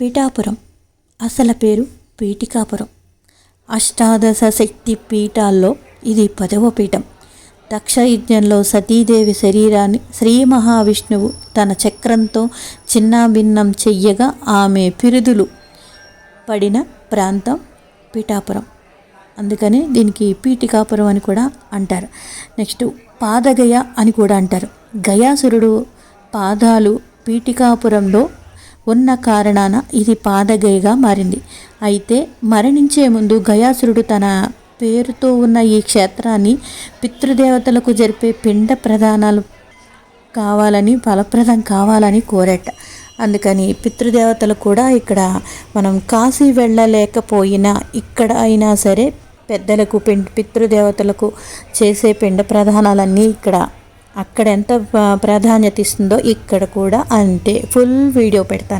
పీఠాపురం అసలు పేరు పీఠికాపురం. అష్టాదశ శక్తి పీఠాల్లో ఇది 10వ పీఠం. దక్షయజ్ఞంలో సతీదేవి శరీరాన్ని శ్రీ మహావిష్ణువు తన చక్రంతో చిన్నాభిన్నం చెయ్యగా ఆమె పిరుదులు పడిన ప్రాంతం పీఠాపురం. అందుకని దీనికి పీఠికాపురం అని కూడా అంటారు. నెక్స్ట్ పాదగయ అని కూడా అంటారు. గయాసురుడు పాదాలు పీఠికాపురంలో ఉన్న కారణాన ఇది పాదగయగా మారింది. అయితే మరణించే ముందు గయాసురుడు తన పేరుతో ఉన్న ఈ క్షేత్రాన్ని పితృదేవతలకు జరిపే పిండ ప్రదానాలు ఫలప్రదం కావాలని కోరట. అందుకని పితృదేవతలు కూడా ఇక్కడ మనం కాశీ వెళ్ళలేకపోయినా ఇక్కడ అయినా సరే పెద్దలకు పితృదేవతలకు చేసే పిండ ప్రదానాలన్నీ అక్కడ ఎంత ప్రాధాన్యత ఇస్తుందో ఇక్కడ కూడా అంతే. ఫుల్ వీడియో పెడతాను.